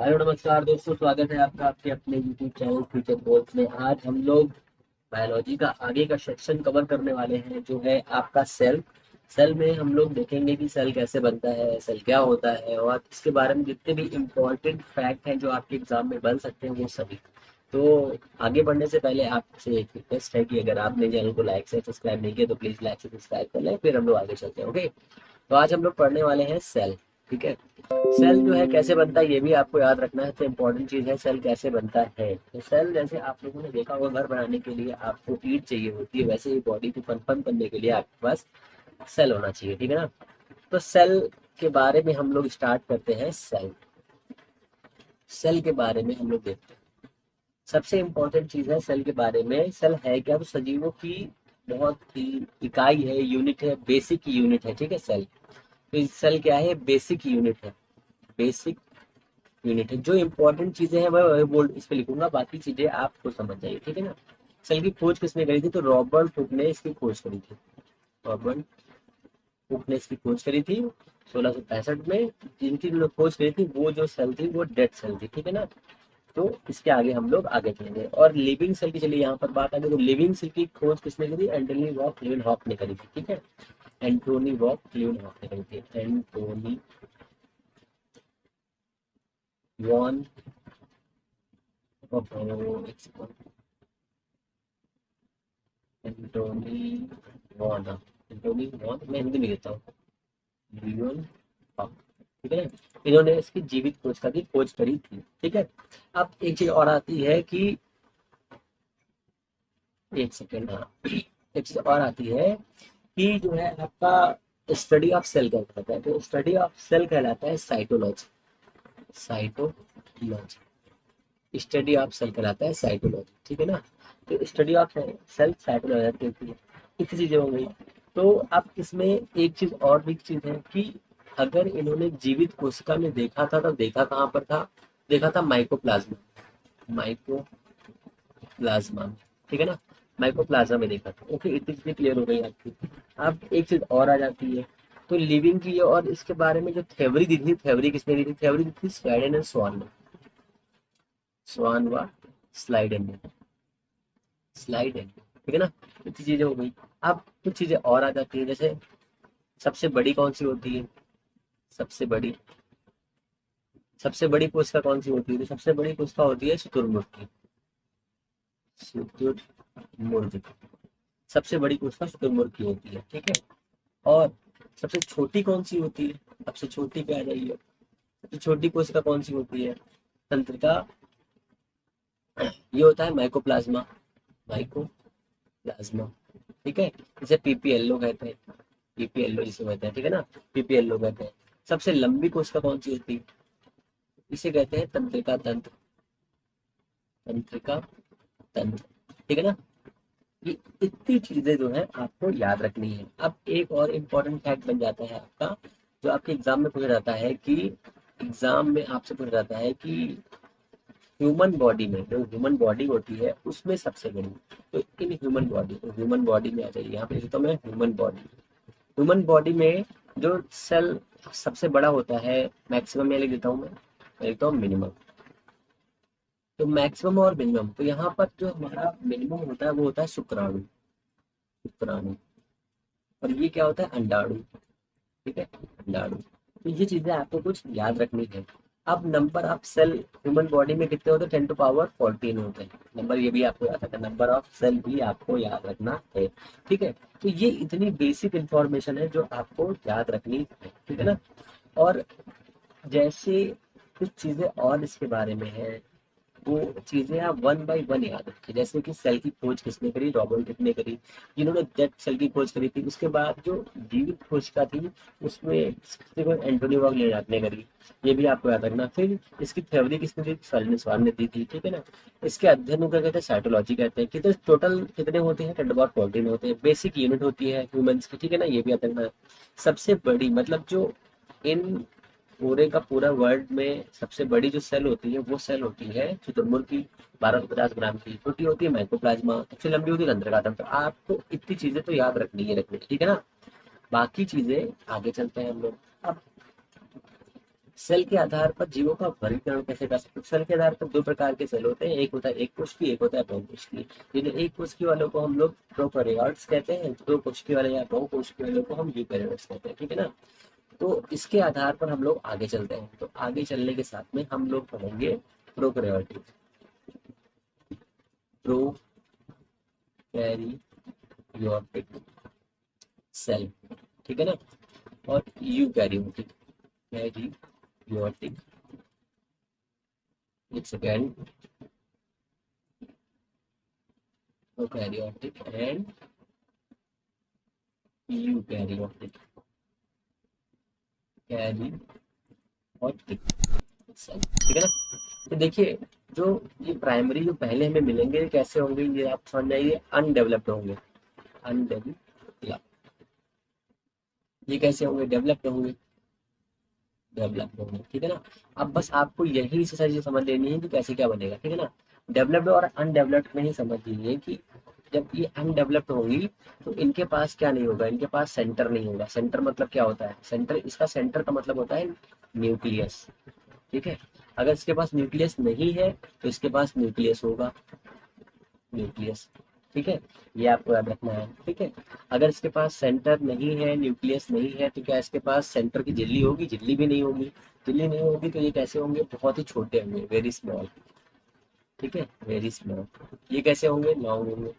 Hello नमस्कार दोस्तों, स्वागत है आपका आपके अपने YouTube चैनल फ्यूचर गोल्स में। आज हम लोग बायोलॉजी का आगे का सेक्शन कवर करने वाले हैं, जो है आपका सेल। सेल में हम लोग देखेंगे कि सेल कैसे बनता है, सेल क्या होता है, और इसके बारे में जितने भी इम्पोर्टेंट फैक्ट हैं जो आपके एग्जाम में बन सकते हैं वो सभी। तो आगे बढ़ने से पहले आपसे एक रिक्वेस्ट है कि अगर आपने चैनल को लाइक से सब्सक्राइब नहीं किया तो प्लीज लाइक से सब्सक्राइब कर लें, फिर हम लोग आगे चलते हैं। ओके, तो आज हम लोग पढ़ने वाले हैं सेल। ठीक है, सेल जो है कैसे बनता है ये भी आपको याद रखना है। तो इम्पोर्टेंट चीज है सेल कैसे बनता है। तो सेल जैसे आप लोगों ने देखा होगा, घर बनाने के लिए आपको ईंट चाहिए होती है, वैसे ही बॉडी को कंफर्म करने के लिए आपके पास सेल होना चाहिए। ठीक है ना। तो सेल के बारे में हम लोग स्टार्ट करते हैं। सेल सेल के बारे में हम लोग देखते हैं। सबसे इम्पोर्टेंट चीज है सेल के बारे में। सेल है क्या? तो सजीवों की बहुत ही इकाई है, यूनिट है, बेसिक यूनिट है। ठीक है, सेल। तो सेल क्या है? बेसिक यूनिट है। बेसिक यूनिट है। जो इंपॉर्टेंट चीजें हैं मैं बोल्ड इस पे लिखूंगा, बाकी चीजें आपको समझ जाइए। ठीक है ना। सेल की खोज किसने करी थी? तो रॉबर्ट हुक ने इसकी खोज करी थी। रॉबर्ट हुक ने इसकी खोज करी थी 1665 में। जिनकी उन्होंने खोज करी थी वो जो सेल थी वो डेड सेल थी। ठीक है ना। तो इसके आगे हम लोग आगे चलेंगे। और लिविंग सेल की चलिए यहाँ पर बात आ गई, तो लिविंग सेल की खोज किसने करी? एंटोनी वॉक लीवेनहॉक ने करी थी। ठीक है, एंटोनी वॉक लीवेनहॉक ने करी थी। Antonie van Antonie van Antonie van, मैं हिंदी में कहता हूँ। Leeuwen hoek. ठीक है ना। इन्होंने इसकी जीवित कोशिका की खोज करी थी। ठीक है। अब एक चीज और आती है कि एक सेकेंड, हाँ, एक चीज और आती है कि जो है आपका स्टडी ऑफ सेल कहलाता है। तो स्टडी ऑफ सेल कहलाता है cytology. Cytology study of cell कहलाता है साइटोलॉजी। ठीक है ना। तो स्टडी ऑफ सेल साइटोलॉजी होती है। इतनी चीजें हो गई। तो अब इसमें एक चीज और भी चीज है कि अगर इन्होंने जीवित कोशिका में देखा था तो देखा कहाँ पर था? देखा था माइकोप्लाज्मा। माइकोप्लाज्मा में। ठीक है ना। माइकोप्लाज्मा में देखा था। ओके, इतनी चीजें क्लियर हो गई आपकी। अब एक चीज और आ जाती है, तो लिविंग की। और इसके बारे में जो थ्योरी दी थी, थ्योरी किसने दी थी? थ्योरी दी थी स्वेडेन एंड स्वान ने। स्वान व स्लाइडन ने। स्लाइडन। ठीक है ना। इतनी चीजें हो गई। अब कुछ चीजें और आ जाती है, जैसे सबसे बड़ी कौन सी होती है? सबसे बड़ी सबसे बड़ी कोशिका कौन सी होती है? तो सबसे बड़ी कोशिका होती है शुतुरमुर्ग की। शुतुरमुर्ग की सबसे बड़ी कोशिका शुतुरमुर्ग की होती है। ठीक है। और सबसे छोटी कौन सी होती है? सबसे छोटी पे आ जाइए। सबसे छोटी कोशिका कौन सी होती है? तंत्रिका। ये होता है माइकोप्लाज्मा। माइकोप्लाज्मा। ठीक है। इसे पीपीएलओ कहते हैं। पीपीएलओ जिसे कहते हैं। ठीक है ना। पीपीएलओ कहते हैं। सबसे लंबी कोशिका कौन सी होती है? इसे कहते हैं तंत्रिका तंत्र। तंत्रिका तंत्र। ठीक है ना। ये इतनी चीजें जो है आपको याद रखनी है। अब एक और इम्पोर्टेंट फैक्ट बन जाता है आपका, जो आपके एग्जाम में पूछा जाता है कि एग्जाम में आपसे पूछा जाता है कि ह्यूमन बॉडी में, जो ह्यूमन बॉडी होती है उसमें सबसे बड़ी, तो इन ह्यूमन बॉडी, तो ह्यूमन बॉडी में आ जाइए। यहाँ पे लिखता हूँ मैं ह्यूमन बॉडी। ह्यूमन बॉडी में जो सेल सबसे बड़ा होता है, मैक्सिमम में लिख देता हूँ मैं लिखता हूँ मिनिमम। तो मैक्सिमम और मिनिमम, तो यहाँ पर जो हमारा मिनिमम होता है वो होता है शुक्राणु। शुक्राणु। और ये क्या होता है? अंडाणु। ठीक है, अंडाणु। तो ये चीजें आपको कुछ याद रखनी है। अब number of cell human body में कितने होते हैं? 10⁻14 होते हैं। नंबर ये भी आपको याद रखना, नंबर ऑफ सेल भी आपको याद रखना है। ठीक है। तो ये इतनी बेसिक इंफॉर्मेशन है जो आपको याद रखनी है। ठीक है ना। और जैसे कुछ चीजें और इसके बारे में है, वो चीजें आप वन बाय वन याद रखें। जैसे कि सेल की खोज किसने करी? रॉबर्ट हुक ने करी। जिन्होंने डेड सेल की खोज करी थी, उसके बाद जो जीवित कोशिका थी उसमें एंटोनी वॉग ने करी। ये भी आपको याद रखना। फिर इसकी थ्योरी किसने दी? स्वान ने दी थी। ठीक है ना। इसके अध्ययन को क्या कहते हैं? साइटोलॉजी कहते हैं। कितने टोटल कितने होते हैं? 10⁻14 होते हैं। बेसिक यूनिट होती है ह्यूमंस की। ठीक है ना, ये भी याद रखना। सबसे बड़ी मतलब जो इन पूरे का पूरा वर्ल्ड में सबसे बड़ी जो सेल होती है वो सेल होती है शुतुरमुर्ग की। 1250 ग्राम की। छोटी होती है माइकोप्लाज्मा। सबसे लंबी होती है तंत्रिका तंत्र। तो आपको इतनी चीजें तो याद रखनी है। ठीक है ना। बाकी चीजें आगे चलते हैं हम लोग। अब सेल के आधार पर जीवों का वर्गीकरण कैसे कर सकते हैं? सेल के आधार पर दो प्रकार के सेल होते हैं, एक होता है एक कोशिकीय, एक होता है बहुकोशिकीय। जिन्हें एक कोशिकीय वालों को हम लोग प्रोकैरियोट्स कहते हैं, दो कोशिकीय वाले या बहुकोशिकीय वालों को हम यूकैरियोट्स कहते हैं, ठीक है ना। तो इसके आधार पर हम लोग आगे चलते हैं, तो आगे चलने के साथ में हम लोग पढ़ेंगे प्रोकैरियोटिक, प्रोकैरियोटिक सेल, ठीक है ना, और यूकैरियोटिक, कैरियोटिक, एक second, prokaryotic and eukaryotic, karyotic cell, ठीक है ना। तो देखिए, जो ये प्राइमरी जो पहले हमें मिलेंगे ये कैसे होंगे, ये आप समझ जाइए, अनडेवलप्ड होंगे, अनडेवलप्ड। ये कैसे होंगे, डेवलप्ड होंगे, डेवलप्ड होंगे, ठीक है ना। अब बस आपको यही से सारी चीज़ समझ लेनी है कि कैसे क्या बनेगा, ठीक है ना। डेवलप्ड और अनडेवलप्ड में ही समझ लीजिए कि जब ये अनडेवलप्ड होंगी तो इनके पास क्या नहीं होगा, इनके पास सेंटर नहीं होगा। सेंटर मतलब क्या होता है, सेंटर, इसका सेंटर का मतलब होता है न्यूक्लियस, ठीक है। अगर इसके पास न्यूक्लियस नहीं है तो इसके पास न्यूक्लियस होगा, न्यूक्लियस, ठीक है। ये आपको याद रखना है, ठीक है। अगर इसके पास सेंटर नहीं है, न्यूक्लियस नहीं है, तो क्या इसके पास सेंटर की झिल्ली होगी, झिल्ली भी नहीं होगी। झिल्ली नहीं होगी तो ये कैसे होंगे, बहुत ही छोटे होंगे, वेरी स्मॉल, ठीक है, वेरी स्मॉल। ये कैसे होंगे, लॉन्ग होंगे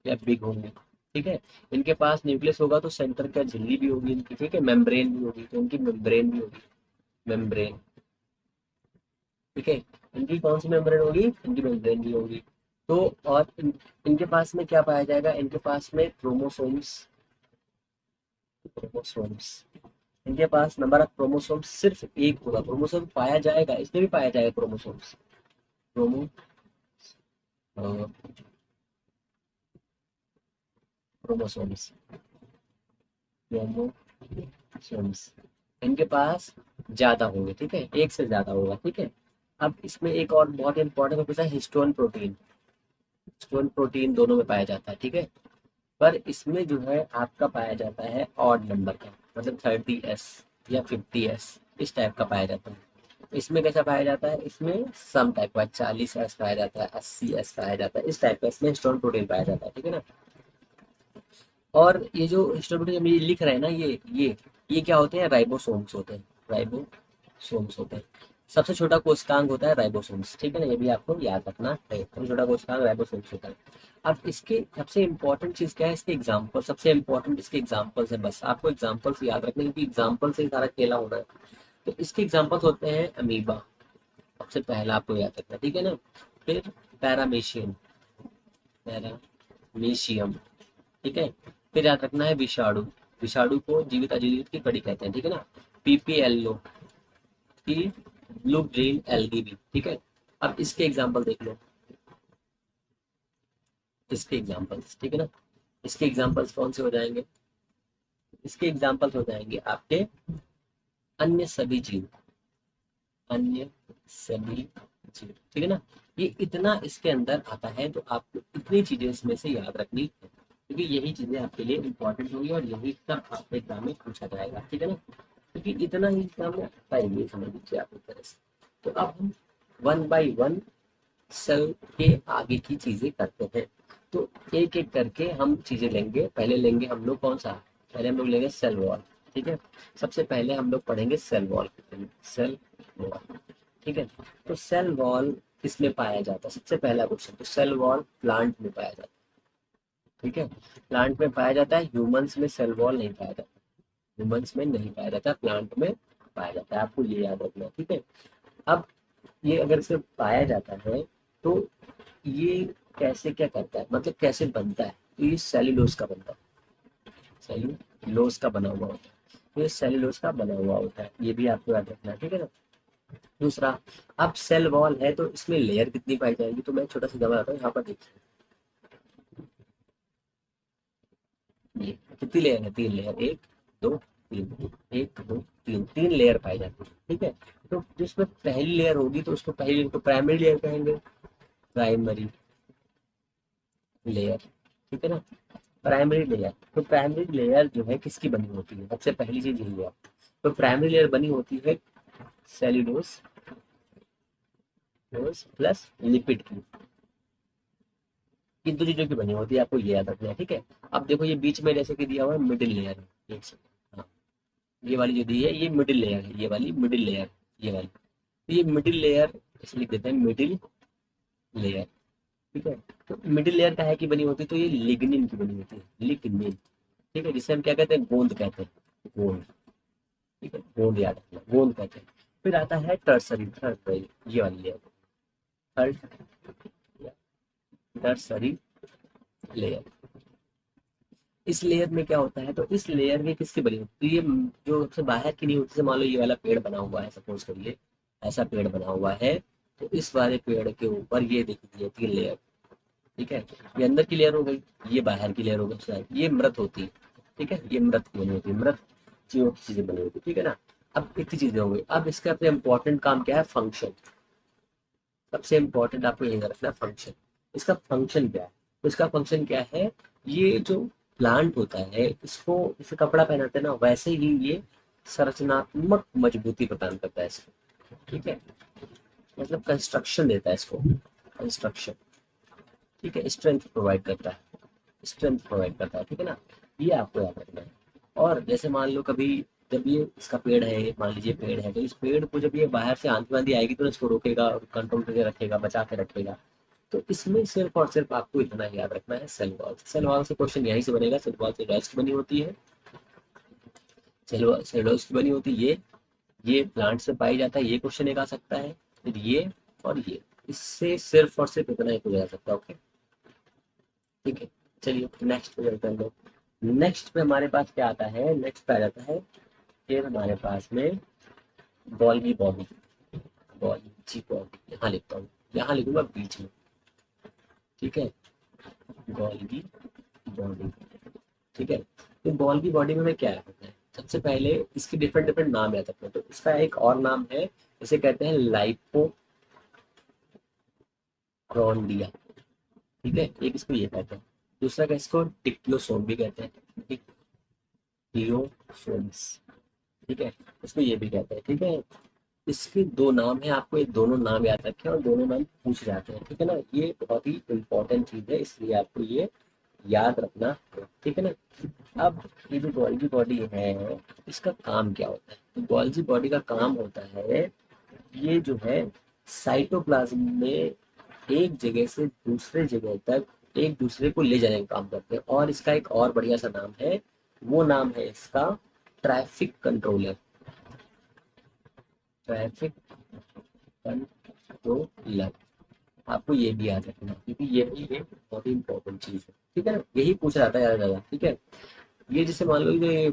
या बिग होंगे, ठीक है। इनके पास न्यूक्लियस होगा तो सेंटर का झिल्ली भी होगी इनकी, ठीक है, मेम्ब्रेन भी होगी, तो इनकी मेम्ब्रेन भी होगी, मेम्ब्रेन, ठीक है। इनकी कौन सी मेम्ब्रेन होगी, इनकी मेम्ब्रेन भी होगी। तो और इनके पास में क्या पाया जाएगा, इनके पास में क्रोमोसोम्स, क्रोमोसोम्स, इनके पास नंबर ऑफ क्रोमोसोम्स सिर्फ एक होगा। क्रोमोसोम पाया जाएगा, इसमें भी पाया जाएगा क्रोमोसोम्स, क्रोमो क्रोमोसोम्स, क्रोमोसोम्स इनके पास ज्यादा होंगे, ठीक है, एक से ज्यादा होगा, ठीक है। अब इसमें एक और बहुत इंपॉर्टेंट होता है हिस्टोन प्रोटीन, हिस्टोन प्रोटीन दोनों में पाया जाता है, ठीक है। पर इसमें जो है आपका पाया जाता है ऑड नंबर का, मतलब 30s या 50s, इस टाइप का पाया जाता है। इसमें कैसा पाया जाता है, इसमें सम टाइप का 40s पाया जाता है, 80s पाया जाता है, इस टाइप का इसमें हिस्टोन प्रोटीन पाया जाता है, ठीक है ना। और ये जो हिस्टोन प्रोटीन हम ये लिख रहे हैं ना, ये क्या होते हैं, राइबोसोम्स होते हैं, राइबोसोम्स होते हैं। सबसे छोटा कोशिकांग होता है राइबोसोम्स, ठीक है ना, ये भी आपको याद रखना है, सबसे छोटा कोशिकांग राइबोसोम्स होता है। अब इसके सबसे इंपॉर्टेंट चीज क्या है, इसके एग्जाम्पल, सबसे इंपॉर्टेंट इसके एग्जाम्पल्स है, बस आपको एग्जाम्पल्स याद रखने, क्योंकि एग्जाम्पल से ही सारा खेला होना है। तो इसके एग्जाम्पल्स होते हैं अमीबा, सबसे पहला आपको याद रखना, ठीक है ना। फिर पैरामीशियम, पैरामीशियम, ठीक है। फिर याद रखना है विषाणु, विषाणु को जीवित अजीवित की कड़ी कहते हैं, ठीक है ना। पीपीएलओ की, ब्लू ग्रीन एल्गी भी, ठीक है। अब इसके एग्जाम्पल देख लो, इसके एग्जाम्पल्स, ठीक है ना। इसके एग्जाम्पल्स कौन से हो जाएंगे, इसके एग्जाम्पल्स हो जाएंगे आपके अन्य सभी जीव, अन्य सभी जीव, ठीक है ना। ये इतना इसके अंदर आता है, तो आपको इतनी चीजें इसमें से याद रखनी है, क्योंकि यही चीजें आपके लिए इंपॉर्टेंट होंगी और यही सब आपके एग्जाम में पूछा जाएगा, ठीक है ना। क्योंकि इतना ही एग्जाम में आता है, ये समझ लीजिए आप एक तरह से। तो अब हम वन बाई वन सेल के आगे की चीजें करते हैं। तो एक एक करके हम चीजें लेंगे, पहले लेंगे हम लोग कौन सा, पहले हम लोग लेंगे सेल वॉल, ठीक है। सबसे पहले हम लोग पढ़ेंगे सेल वॉल, सेल वॉल, ठीक है। तो सेल वॉल किसमें पाया जाता है, सबसे पहला क्वेश्चन, तो सेल वॉल प्लांट में पाया जाता है, ठीक है। प्लांट में पाया जाता है, ह्यूमंस में सेल वॉल नहीं पाया जाता, ह्यूमंस में नहीं पाया जाता, प्लांट में पाया जाता है, आपको ये याद रखना है, ठीक है। अब ये अगर सिर्फ पाया जाता है तो ये कैसे क्या करता है, मतलब कैसे बनता है, तो ये सेल्यूलोज का बनता है, सेल्यूलोज का बना हुआ होता है, तो ये सेल्यूलोज का बना हुआ होता है, ये भी आपको याद रखना है, ठीक है ना। दूसरा, अब सेल वॉल है तो इसमें लेयर कितनी पाई जाएगी, तो मैं छोटा सा जमा आता हूँ, यहाँ पर देखिए, ये कितनी लेयर है, 3 लेयर, एक, दो, तीन, एक, दो, तीन, 3 लेयर पाई जाती है, ठीक है। तो जिसमें पहली लेयर होगी तो उसको पहली तो प्राइमरी लेयर कहेंगे, प्राइमरी लेयर, ठीक है ना, प्राइमरी लेयर। तो प्राइमरी लेयर जो है किसकी बनी होती है, सबसे पहली चीज यही है। तो प्राइमरी लेयर बनी होती है सेल्यूलोज प्लस लिपिड की, इन दो चीजों की बनी होती है, आपको ये याद रखना है, ठीक है। अब देखो ये बीच में जैसे कि दिया हुआ है मिडिल लेयर, एक सेकंड, हाँ, ये वाली जो दी है ये मिडिल लेयर है, ये वाली मिडिल लेयर, ये वाली, तो ये मिडिल लेयर इसे लिख देते हैं मिडिल लेयर, ठीक है। तो मिडिल लेयर का है की बनी होती है, तो ये लिग्निन की बनी होती है, लिग्निन, ठीक है, जिसे हम क्या कहते हैं, गोंद कहते हैं, गोंद, ठीक है, गोंद याद रखना, गोंद कहते हैं। फिर आता है टर्सरी, थर्ड, ये वाली लेयर, थर्ड, टर्सरी लेयर। इस लेयर में क्या होता है, तो इस लेयर में किसकी बनी होती है, तो ये जो सबसे बाहर की नहीं होती, जैसे मान लो ये वाला पेड़ बना हुआ है, सपोज करिए ऐसा पेड़ बना हुआ है, तो इस वाले पेड़ के ऊपर ये दिखती है तीन लेयर, ठीक है, ये अंदर की लेयर हो गई, ये बाहर की लेयर हो गई, शायद ये मृत होती है, ठीक है, ये मृत की बनी होती है, मृत जीवों की चीजें बनी होती है, ठीक है ना। अब इतनी चीजें हो गई, अब इसका अपने इंपॉर्टेंट काम क्या है, फंक्शन, सबसे इंपॉर्टेंट आपको यही रखना फंक्शन, इसका फंक्शन क्या है, तो इसका फंक्शन क्या है, ये जो प्लांट होता है इसको, इसे कपड़ा पहनाते हैं ना, वैसे ही ये संरचनात्मक मजबूती प्रदान करता है इसको, ठीक है, मतलब कंस्ट्रक्शन देता है इसको, कंस्ट्रक्शन, ठीक है, स्ट्रेंथ प्रोवाइड करता है, स्ट्रेंथ प्रोवाइड करता है, ठीक है ना, ये आपको याद रखना है। और जैसे मान लो कभी जब ये इसका पेड़ है, मान लीजिए पेड़ है, तो इस पेड़ को जब ये बाहर से आंधी वांधी आएगी तो इसको रोकेगा, कंट्रोल करके रखेगा, बचा के रखेगा। तो इसमें सिर्फ और सिर्फ आपको इतना ही याद रखना है, सेल वॉल, सेल वॉल से क्वेश्चन यहीं से बनेगा, सेल वॉल से रेस्ट बनी होती है, सेलुलोज की बनी होती है ये प्लांट से पाई जाता है, ये क्वेश्चन एक आ सकता है, फिर ये और ये, इससे सिर्फ और सिर्फ इतना ही पूछा जा सकता है, ओके, ठीक है। चलिए नेक्स्ट पे चलते हैं हम लोग, नेक्स्ट पे हमारे पास क्या आता है, नेक्स्ट पे आ जाता है फिर हमारे पास में बॉल्गी बॉडी, बॉल्गी बॉडी यहाँ लिखता हूँ, यहाँ लिखूंगा बीच में, ठीक है, बॉल्गी बॉडी, ठीक है। तो बॉल्गी बॉडी में क्या है, सबसे पहले इसके डिफरेंट डिफरेंट नाम याद रखना, तो इसका एक और नाम है, इसे कहते हैं लाइपोक्रोंडिया, ठीक है, एक इसको ये कहते हैं, दूसरा का इसको डिक्लोसोम भी कहते हैं, डिक्लोसोम्स, ठीक है, इसको ये भी कहते हैं, ठीक है। इसके दो नाम है, आपको ये दोनों नाम याद रखें और दोनों नाम पूछ जाते हैं, ठीक है ना, ये बहुत ही इंपॉर्टेंट चीज है, इसलिए आपको ये याद रखना है, ठीक है ना। अब ये जो गोल्गी बॉडी है, इसका काम क्या होता है, तो गोल्गी बॉडी का काम होता है, ये जो है साइटोप्लाज्म में एक जगह से दूसरे जगह तक एक दूसरे को ले जाने का काम करते हैं, और इसका एक और बढ़िया सा नाम है, वो नाम है इसका ट्रैफिक कंट्रोलर, ट्रैफिक कंट्रोलर, आपको ये भी याद रखना है, क्योंकि ये भी एक बहुत ही इंपॉर्टेंट चीज है, ठीक है ना, यही पूछ रहा था ज्यादा ज्यादा, ठीक है। ये जैसे मान लो ये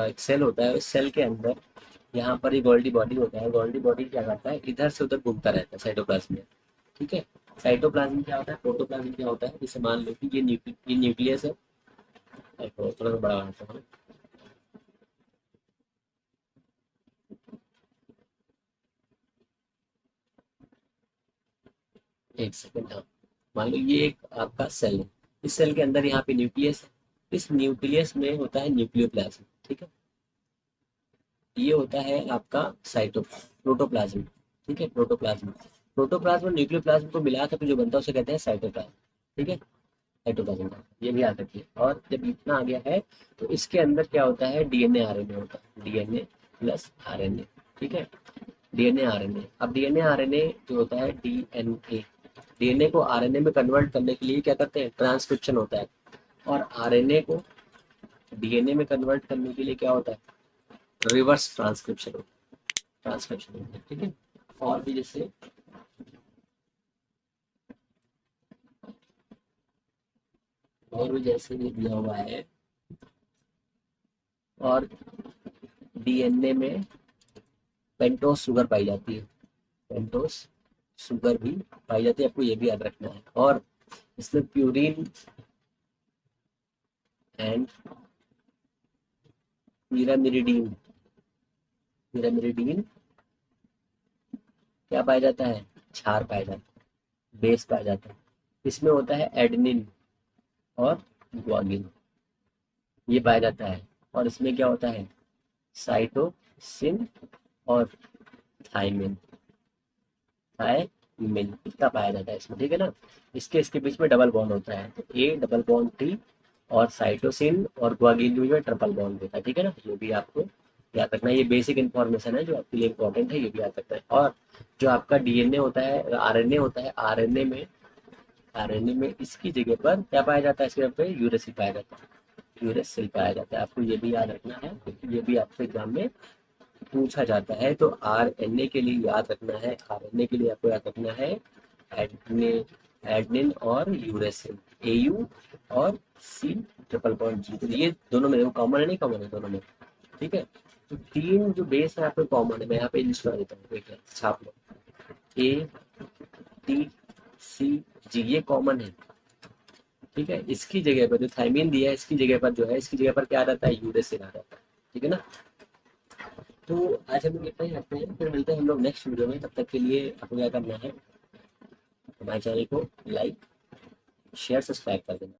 एक सेल होता है, उस सेल के अंदर यहाँ पर ये गोल्डी बॉडी होता है, गोल्डी बॉडी क्या करता है, इधर से उधर घूमता रहता है साइटोप्लाज्म में, ठीक है। साइटोप्लाज्म क्या होता है, प्रोटोप्लाज्म क्या होता है, जैसे मान लो कि ये न्यूक्लियस है, थोड़ा सा बड़ा बनाता हूँ, एक सेकंड, हाँ, मान लो ये एक आपका सेल है, इस सेल के अंदर यहाँ पे न्यूक्लियस है, इस न्यूक्लियस में होता है न्यूक्लियोप्लाज्म, ठीक है, ये होता है आपका प्रोटोप्लाज्म, ठीक है, प्रोटोप्लाज्म, प्रोटोप्लाज्म और न्यूक्लियोप्लाज्म को मिला कर जो बनता है उसे कहते हैं साइटोप्लाज्म, ठीक है, साइटोप्लाज्म का ये भी याद रखिए। और जब इतना आ गया है, तो इसके अंदर क्या होता है, डीएनए आरएनए होता है, डीएनए प्लस आरएनए, ठीक है, डीएनए आरएनए, अब डीएनए आरएनए जो होता है डीएनए, डीएनए को आरएनए में कन्वर्ट करने के लिए क्या करते हैं, ट्रांसक्रिप्शन होता है, और आरएनए को डीएनए में कन्वर्ट करने के लिए क्या होता है, रिवर्स ट्रांसक्रिप्शन होता है, ट्रांसक्रिप्शन होता है, ठीक है। और भी जैसे और भी जैसे ये दिया हुआ है, और डीएनए में पेंटोस शुगर पाई जाती है, पेंटोस शुगर भी पाई जाती है, आपको ये भी याद रखना है। और इसमें प्यूरिन एंड पिरामिडीन, पिरामिडीन क्या पाया जाता है, क्षार पाया जाता है, बेस पाया जाता है, इसमें होता है एडनिन और ग्वागिन, ये पाया जाता है। और इसमें क्या होता है, साइटोसिन और थायमिन, थायमिन इतना पाया जाता है इसमें, ठीक है ना। इसके बीच में डबल बॉन्ड होता है, तो ए डबल बॉन्ड टी, और साइटोसिन और गुआनिन में ट्रिपल बॉन्ड होता है, ठीक है ना। ये भी आपको याद रखना है, ये बेसिक इन्फॉर्मेशन है जो आपके लिए इंपॉर्टेंट है, ये भी याद रखना है। और जो आपका डीएनए होता है, आरएनए होता है, आरएनए में इसकी जगह पर क्या पाया जाता है, इसके जगह पे यूरेसिल पाया जाता है, यूरेसिल पाया जाता है। आपको ये भी याद रखना है क्योंकि ये भी आपके एग्जाम में पूछा जाता है। तो आरएनए के लिए याद रखना है, आरएनए के लिए आपको याद रखना है एडने, एडनिन और यूरेसिल, एयू और सी ट्रिपल बॉन्ड जी। तो ये दोनों में कॉमन है, नहीं कॉमन है दोनों में, ठीक है। तो तीन जो बेस है आपको कॉमन है, मैं यहाँ पे लिस्ट कर देता हूँ, ठीक है, छाप लो। ए, टी, सी, जी, ये कॉमन है, ठीक है। इसकी जगह पर जो थायमीन दिया है, इसकी जगह पर जो है, इसकी जगह पर क्या आ जाता है, यूरेसिल आ जाता है, ठीक है ना। तो आज हम लोग इतना ही रखते हैं, फिर मिलते हैं हम लोग नेक्स्ट वीडियो में। तब तक के लिए आपको क्या करना है, हमारे चैनल को लाइक शेयर सब्सक्राइब कर देना।